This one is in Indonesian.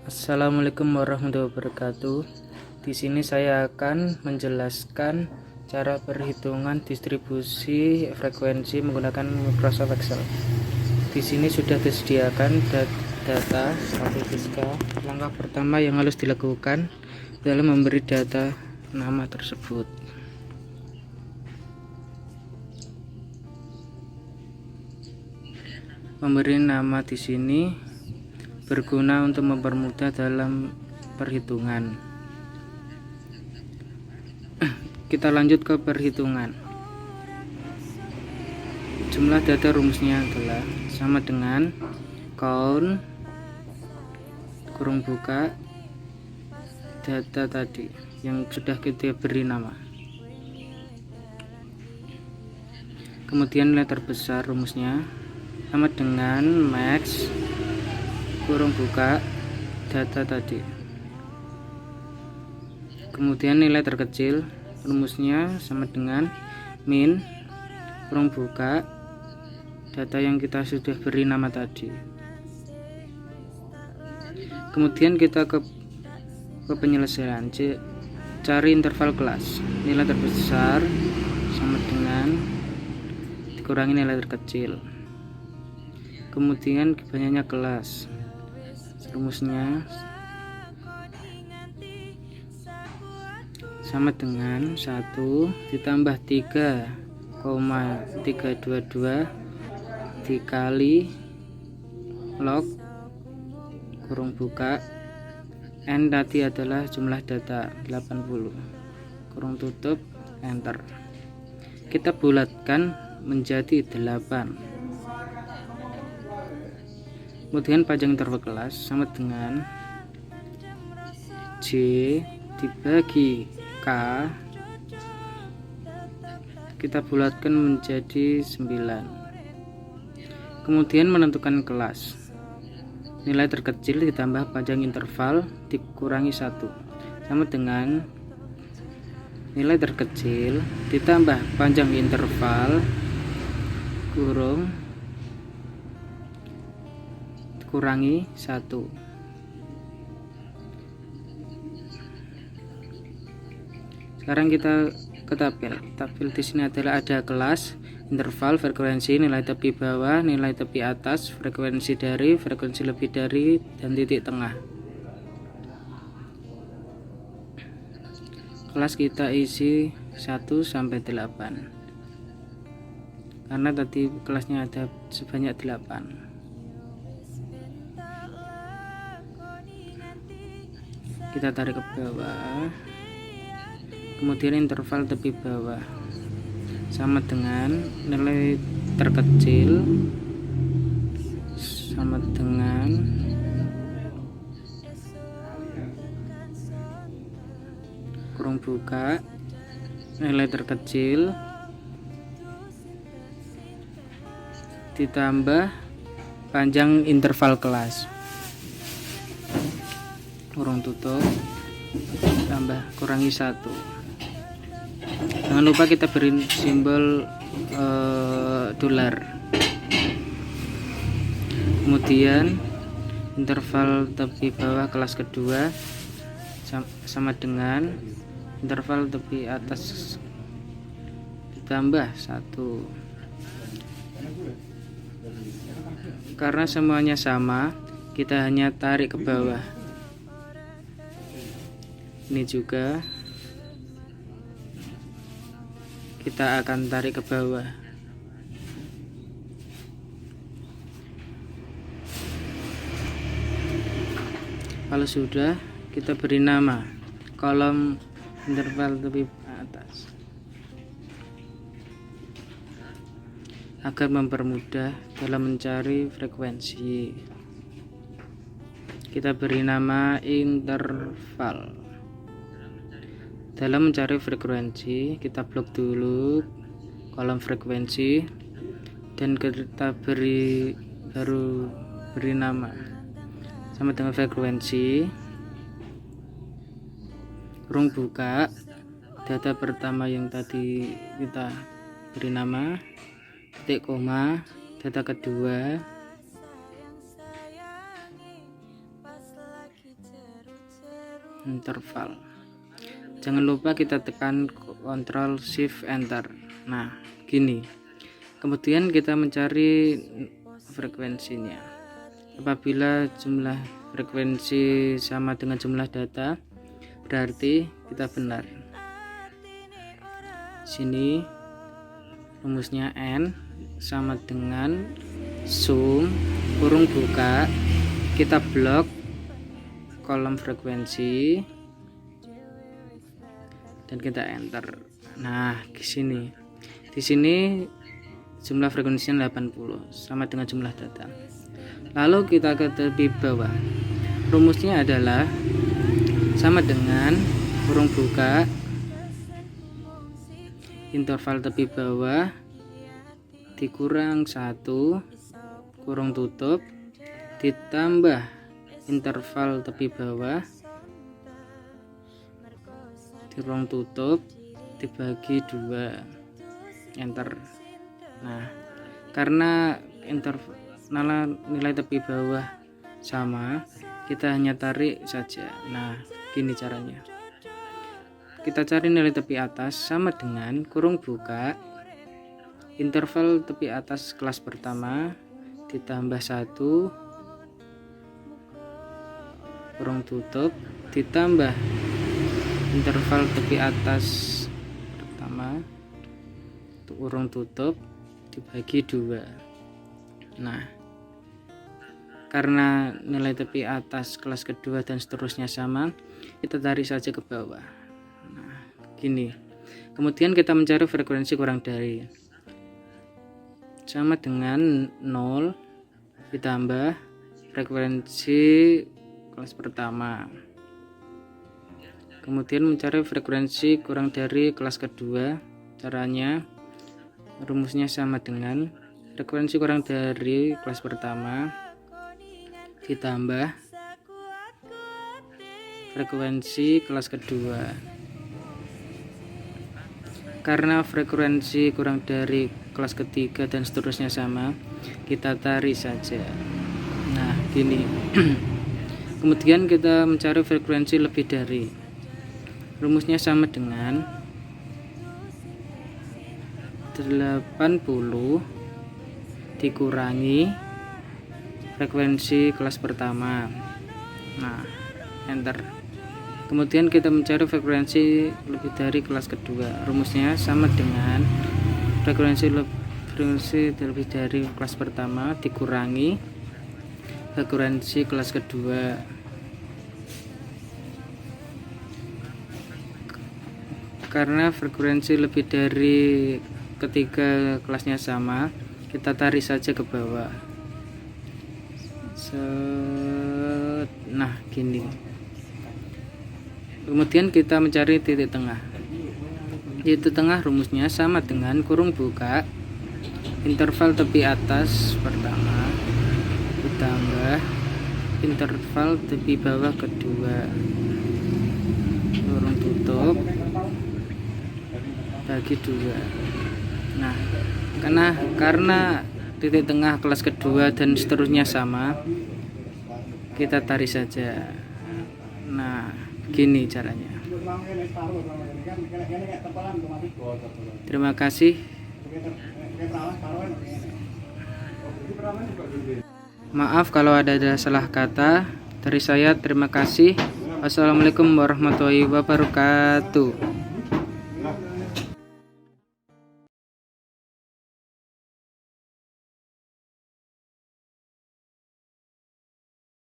Assalamualaikum warahmatullahi wabarakatuh. Di sini saya akan menjelaskan cara perhitungan distribusi frekuensi menggunakan Microsoft Excel. Di sini sudah disediakan data satu diska. Langkah pertama yang harus dilakukan adalah memberi data nama tersebut. Memberi nama di sini berguna untuk mempermudah dalam perhitungan. Kita lanjut ke perhitungan. Jumlah data rumusnya adalah sama dengan count kurung buka data tadi yang sudah kita beri nama. Kemudian nilai terbesar rumusnya sama dengan max kurung buka data tadi. Kemudian nilai terkecil rumusnya sama dengan min kurung buka data yang kita sudah beri nama tadi. Kemudian kita ke penyelesaian, cari interval kelas. Nilai terbesar sama dengan dikurangi nilai terkecil. Kemudian banyaknya kelas, rumusnya sama dengan 1 ditambah 3,322 dikali log kurung buka n tadi adalah jumlah data 80 kurung tutup enter. Kita bulatkan menjadi 8. Kemudian panjang interval kelas sama dengan J dibagi K, kita bulatkan menjadi 9. Kemudian menentukan kelas. Nilai terkecil ditambah panjang interval dikurangi 1 sama dengan nilai terkecil ditambah panjang interval kurung kurangi 1. Sekarang kita ke tabel. Tabel di sini adalah ada kelas, interval, frekuensi, nilai tepi bawah, nilai tepi atas, frekuensi dari, frekuensi lebih dari, dan titik tengah. Kelas kita isi 1 sampai 8. Karena tadi kelasnya ada sebanyak 8. Kita tarik ke bawah, kemudian interval tepi bawah sama dengan nilai terkecil sama dengan kurung buka nilai terkecil ditambah panjang interval kelas kurung tutup tambah kurangi 1. Jangan lupa kita beri simbol dolar. Kemudian interval tepi bawah kelas kedua sama dengan interval tepi atas ditambah 1. Karena semuanya sama, kita hanya tarik ke bawah. Ini juga kita akan tarik ke bawah. Kalau sudah, kita beri nama kolom interval tepi atas agar mempermudah dalam mencari frekuensi. Kita beri nama interval. Dalam mencari frekuensi, kita blok dulu kolom frekuensi dan kita beri nama sama dengan frekuensi kurung buka data pertama yang tadi kita beri nama titik koma, data kedua interval. Jangan lupa kita tekan Ctrl Shift Enter. Nah, gini. Kemudian kita mencari frekuensinya. Apabila jumlah frekuensi sama dengan jumlah data, berarti kita benar. Sini rumusnya N sama dengan sum kurung buka, kita blok kolom frekuensi dan kita enter. Nah, di sini jumlah frekuensinya 80 sama dengan jumlah data. Lalu kita ke tepi bawah. Rumusnya adalah sama dengan kurung buka, interval tepi bawah dikurang 1 kurung tutup ditambah interval tepi bawah kurung tutup dibagi 2, enter. Nah, karena nilai tepi bawah sama, kita hanya tarik saja. Nah, gini caranya. Kita cari nilai tepi atas sama dengan kurung buka, interval tepi atas kelas pertama ditambah 1 kurung tutup ditambah interval tepi atas pertama kurung tutup dibagi 2. Nah, karena nilai tepi atas kelas kedua dan seterusnya sama, kita tarik saja ke bawah. Nah, gini. Kemudian kita mencari frekuensi kurang dari, sama dengan 0 ditambah frekuensi kelas pertama. Kemudian mencari frekuensi kurang dari kelas kedua. Caranya rumusnya sama dengan frekuensi kurang dari kelas pertama ditambah frekuensi kelas kedua. Karena frekuensi kurang dari kelas ketiga dan seterusnya sama, kita tarik saja. Nah, gini. Kemudian kita mencari frekuensi lebih dari. Rumusnya sama dengan 80 dikurangi frekuensi kelas pertama. Nah, enter. Kemudian kita mencari frekuensi lebih dari kelas kedua. Rumusnya sama dengan frekuensi lebih dari kelas pertama dikurangi frekuensi kelas kedua. Karena frekuensi lebih dari ketiga kelasnya sama, kita tarik saja ke bawah. Nah, gini. Kemudian kita mencari titik tengah. Titik tengah rumusnya sama dengan kurung buka, interval tepi atas pertama ditambah interval tepi bawah kedua, kurung tutup bagi 2. Nah, karena titik tengah kelas kedua dan seterusnya sama, kita tarik saja. Nah, gini caranya. Terima kasih. Maaf kalau ada salah kata dari saya. Terima kasih. Wassalamualaikum warahmatullahi wabarakatuh.